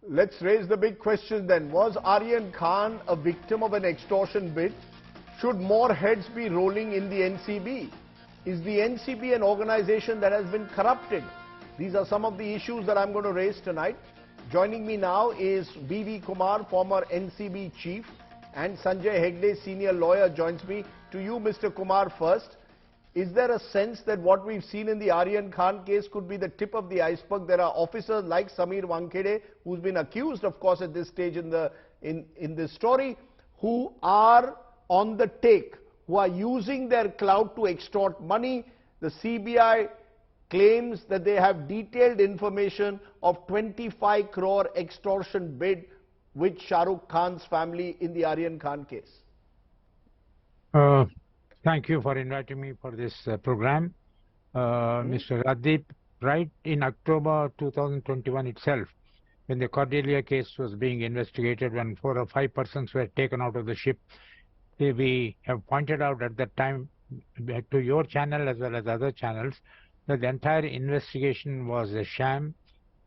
Let's raise the big question then. Was Aryan Khan a victim of an extortion bid? Should more heads be rolling in the NCB? Is the NCB an organization that has been corrupted? These are some of the issues that I'm going to raise tonight. Joining me now is Kumar, former NCB chief, and Sanjay Hegde, senior lawyer, joins me. To you, Mr. Kumar, first. Is there a sense that what we've seen in the Aryan Khan case could be the tip of the iceberg? There are officers like Sameer Wankhede, who's been accused, of course, at this stage in this story, who are on the take, who are using their clout to extort money. The CBI claims that they have detailed information of 25 crore extortion bid with Shah Rukh Khan's family in the Aryan Khan case. Thank you for inviting me for this program. Mr. Radip, right in October 2021 itself, when the Cordelia case was being investigated, when 4 or 5 persons were taken out of the ship, we have pointed out at that time to your channel as well as other channels that the entire investigation was a sham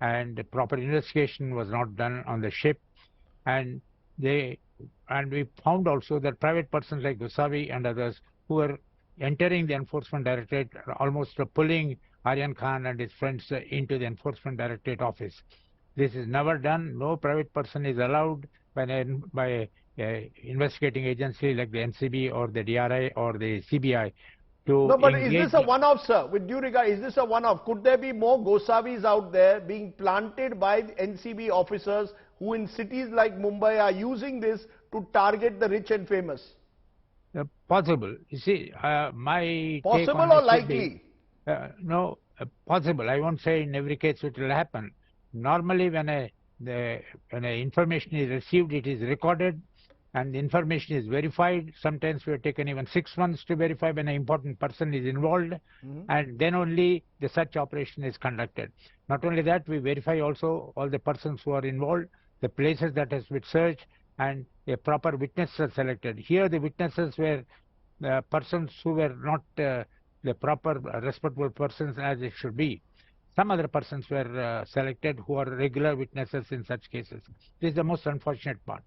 and the proper investigation was not done on the ship. And we found also that private persons like Gosavi and others who were entering the Enforcement Directorate, almost pulling Aryan Khan and his friends into the Enforcement Directorate office. This is never done. No private person is allowed by an investigating agency like the NCB or the DRI or the CBI to No, but is this a one-off, sir? With due regard, is this a one-off? Could there be more Gosavis out there being planted by NCB officers who in cities like Mumbai are using this to target the rich and famous? Possible. You see, my possible or likely? No, possible. I won't say in every case it will happen. Normally, when an information is received, it is recorded, and the information is verified. Sometimes we have taken even 6 months to verify when an important person is involved, and then only the search operation is conducted. Not only that, we verify also all the persons who are involved, the places that has been searched, and a proper witnesses are selected. Here the witnesses were persons who were not the proper respectable persons as it should be. Some other persons were selected who are regular witnesses in such cases. This is the most unfortunate part.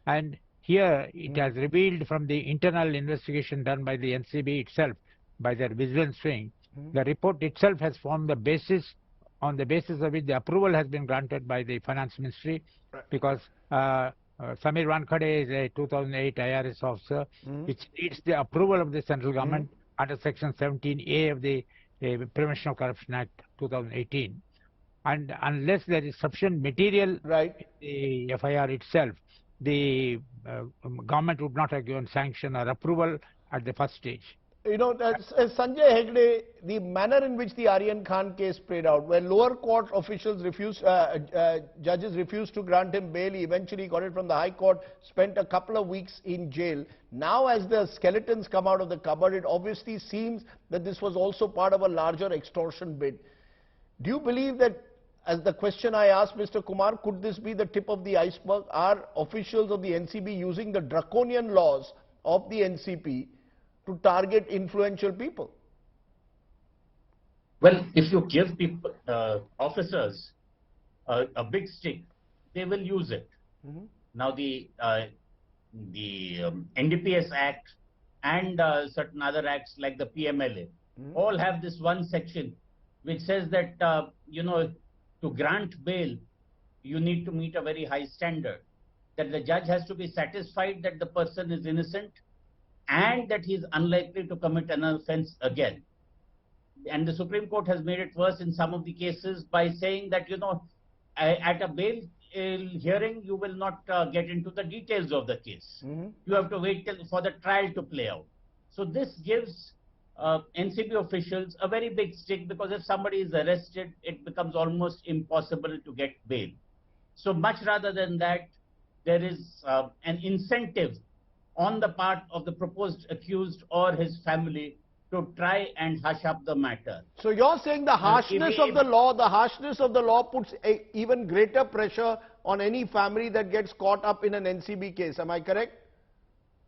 And here it has revealed from the internal investigation done by the NCB itself, by their vigilance wing, the report itself has formed the basis on the basis of which the approval has been granted by the Finance Ministry, because Sameer Wankhede is a 2008 IRS officer, which needs the approval of the central government under Section 17A of the Prevention of Corruption Act 2018. And unless there is sufficient material in the FIR itself, the government would not have given sanction or approval at the first stage. You know, as Sanjay Hegde, the manner in which the Aryan Khan case played out, where lower court officials refused, judges refused to grant him bail, he eventually got it from the High Court, spent a couple of weeks in jail. Now, as the skeletons come out of the cupboard, it obviously seems that this was also part of a larger extortion bid. Do you believe that, as the question I asked Mr. Kumar, could this be the tip of the iceberg? Are officials of the NCB using the draconian laws of the NCP to target influential people? Well, if you give people, officers a big stick, they will use it. Now the NDPS Act and certain other acts like the PMLA all have this one section which says that you know, to grant bail you need to meet a very high standard, that the judge has to be satisfied that the person is innocent and that he is unlikely to commit an offense again. And the Supreme Court has made it worse in some of the cases by saying that, you know, at a bail hearing, you will not get into the details of the case. You have to wait for the trial to play out. So this gives NCB officials a very big stick, because if somebody is arrested, it becomes almost impossible to get bail. So much rather than that, there is an incentive on the part of the proposed accused or his family to try and hush up the matter. So you're saying the harshness of the law puts even greater pressure on any family that gets caught up in an NCB case. Am I correct?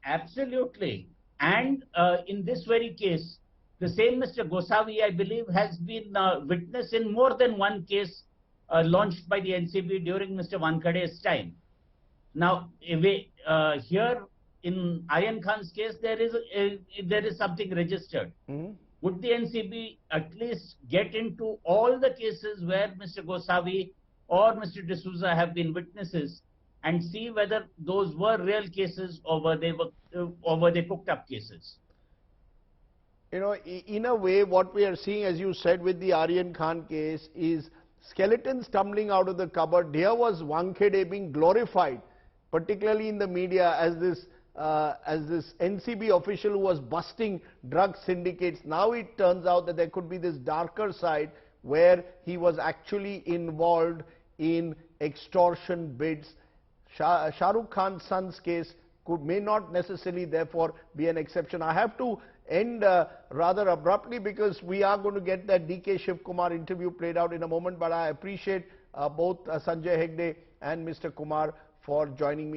Absolutely. And in this very case, the same Mr. Gosavi, I believe, has been witness in more than one case launched by the NCB during Mr. Wankhede's time. Now, here in Aryan Khan's case, there is something registered. Would the NCB at least get into all the cases where Mr. Gosavi or Mr. D'Souza have been witnesses and see whether those were real cases or were they cooked up cases? You know, in a way, what we are seeing, as you said, with the Aryan Khan case is skeletons tumbling out of the cupboard. Here was Wankhede being glorified, particularly in the media, as this NCB official who was busting drug syndicates. Now it turns out that there could be this darker side where he was actually involved in extortion bids. Shah Rukh Khan's son's case may not necessarily therefore be an exception. I have to end rather abruptly because we are going to get that DK Shiv Kumar interview played out in a moment, but I appreciate both Sanjay Hegde and Mr. Kumar for joining me.